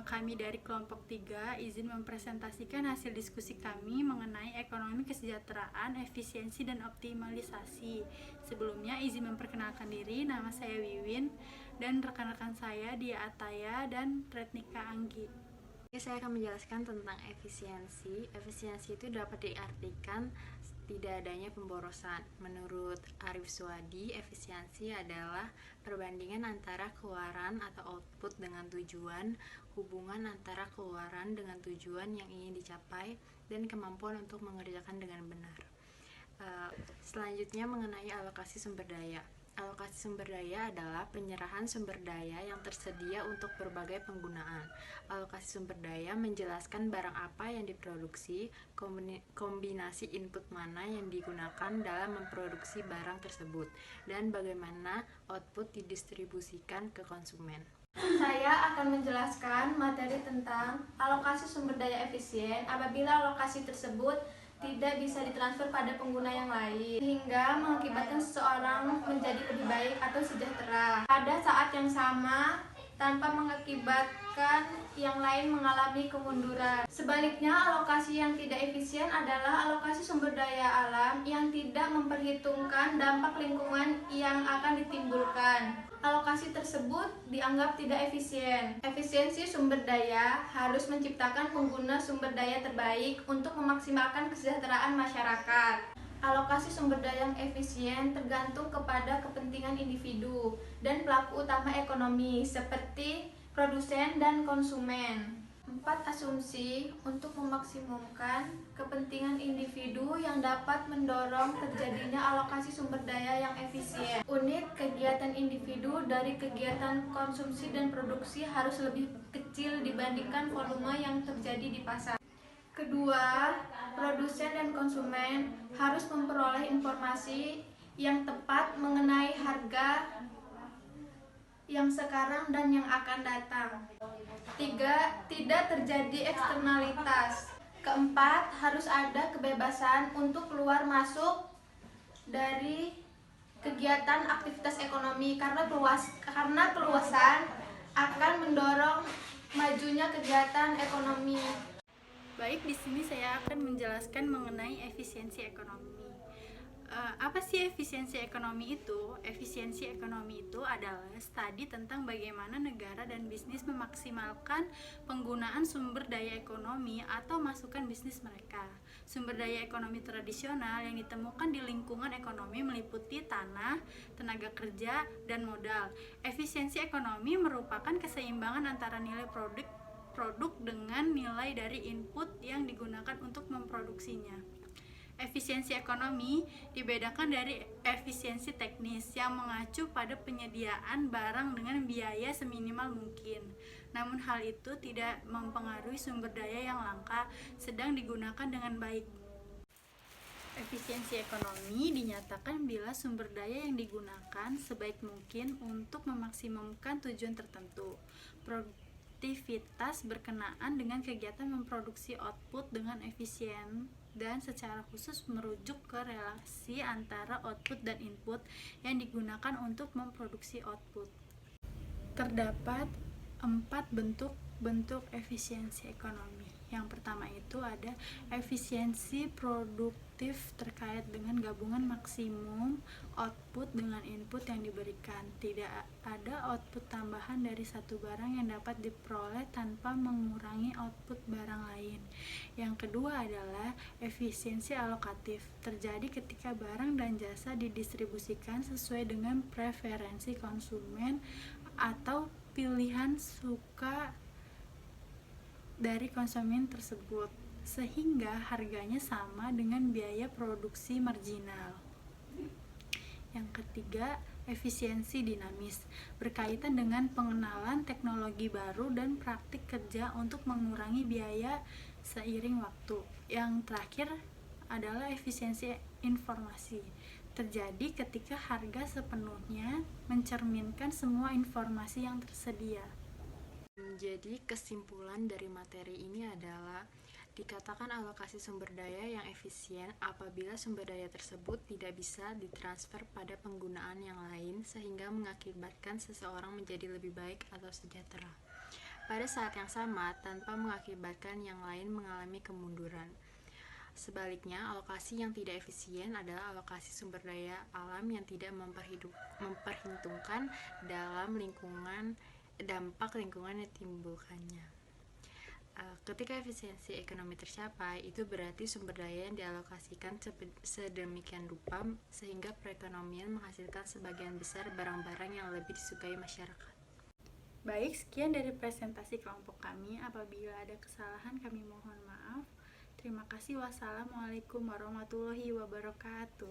Kami dari kelompok 3 izin mempresentasikan hasil diskusi kami mengenai ekonomi kesejahteraan, efisiensi, dan optimalisasi. Sebelumnya izin memperkenalkan diri, nama saya Wiwin dan rekan-rekan saya Dia Ataya dan Retnika Anggi. Saya akan menjelaskan tentang efisiensi. Efisiensi itu dapat diartikan tidak adanya pemborosan. Menurut Arif Suwadi, efisiensi adalah perbandingan antara keluaran atau output dengan tujuan, hubungan antara keluaran dengan tujuan yang ingin dicapai, dan kemampuan untuk mengerjakan dengan benar. Selanjutnya mengenai alokasi sumber daya. Alokasi sumber daya adalah penyerahan sumber daya yang tersedia untuk berbagai penggunaan. Alokasi sumber daya menjelaskan barang apa yang diproduksi, kombinasi input mana yang digunakan dalam memproduksi barang tersebut, dan bagaimana output didistribusikan ke konsumen. Saya akan menjelaskan materi tentang alokasi sumber daya efisien apabila alokasi tersebut tidak bisa ditransfer pada pengguna yang lain, sehingga mengakibatkan seseorang menjadi lebih baik atau sejahtera pada saat yang sama tanpa mengakibatkan yang lain mengalami kemunduran. Sebaliknya, alokasi yang tidak efisien adalah alokasi sumber daya alam yang tidak memperhitungkan dampak lingkungan yang akan ditimbulkan. Alokasi tersebut dianggap tidak efisien. Efisiensi sumber daya harus menciptakan pengguna sumber daya terbaik untuk memaksimalkan kesejahteraan masyarakat. Alokasi sumber daya yang efisien tergantung kepada kepentingan individu dan pelaku utama ekonomi seperti produsen dan konsumen. 4 asumsi untuk memaksimumkan kepentingan individu yang dapat mendorong terjadinya alokasi sumber daya yang efisien. Unit kegiatan individu dari kegiatan konsumsi dan produksi harus lebih kecil dibandingkan volume yang terjadi di pasar. Kedua, produsen dan konsumen harus memperoleh informasi yang tepat mengenai harga yang sekarang dan yang akan datang. 3. Tidak terjadi eksternalitas. Keempat, harus ada kebebasan untuk keluar masuk dari kegiatan aktivitas ekonomi karena keluasan akan mendorong majunya kegiatan ekonomi. Baik, di sini saya akan menjelaskan mengenai efisiensi ekonomi. Apa sih efisiensi ekonomi itu? Efisiensi ekonomi itu adalah studi tentang bagaimana negara dan bisnis memaksimalkan penggunaan sumber daya ekonomi atau masukan bisnis mereka. Sumber daya ekonomi tradisional yang ditemukan di lingkungan ekonomi meliputi tanah, tenaga kerja, dan modal. Efisiensi ekonomi merupakan keseimbangan antara nilai produk dengan nilai dari input yang digunakan untuk memproduksinya. Efisiensi ekonomi dibedakan dari efisiensi teknis yang mengacu pada penyediaan barang dengan biaya seminimal mungkin. Namun hal itu tidak mempengaruhi sumber daya yang langka sedang digunakan dengan baik. Efisiensi ekonomi dinyatakan bila sumber daya yang digunakan sebaik mungkin untuk memaksimumkan tujuan tertentu. Produktivitas berkenaan dengan kegiatan memproduksi output dengan efisien dan secara khusus merujuk ke relasi antara output dan input yang digunakan untuk memproduksi output. Terdapat 4 bentuk efisiensi ekonomi. Yang pertama itu ada efisiensi produktif terkait dengan gabungan maksimum output dengan input yang diberikan. Tidak ada output tambahan dari satu barang yang dapat diperoleh tanpa mengurangi output barang lain. Yang kedua adalah efisiensi alokatif. Terjadi ketika barang dan jasa didistribusikan sesuai dengan preferensi konsumen atau pilihan suka dari konsumen tersebut, sehingga harganya sama dengan biaya produksi marginal. Yang ketiga, efisiensi dinamis, berkaitan dengan pengenalan teknologi baru dan praktik kerja untuk mengurangi biaya seiring waktu. Yang terakhir adalah efisiensi informasi, terjadi ketika harga sepenuhnya mencerminkan semua informasi yang tersedia. Jadi kesimpulan dari materi ini adalah dikatakan alokasi sumber daya yang efisien apabila sumber daya tersebut tidak bisa ditransfer pada penggunaan yang lain sehingga mengakibatkan seseorang menjadi lebih baik atau sejahtera. pada saat yang sama tanpa mengakibatkan yang lain mengalami kemunduran. Sebaliknya, alokasi yang tidak efisien adalah alokasi sumber daya alam yang tidak memperhitungkan dalam dampak lingkungan yang ditimbulkannya. Ketika efisiensi ekonomi tercapai, itu berarti sumber daya yang dialokasikan sedemikian rupa sehingga perekonomian menghasilkan sebagian besar barang-barang yang lebih disukai masyarakat. Baik, sekian dari presentasi kelompok kami. Apabila ada kesalahan, kami mohon maaf. Terima kasih. Wassalamualaikum warahmatullahi wabarakatuh.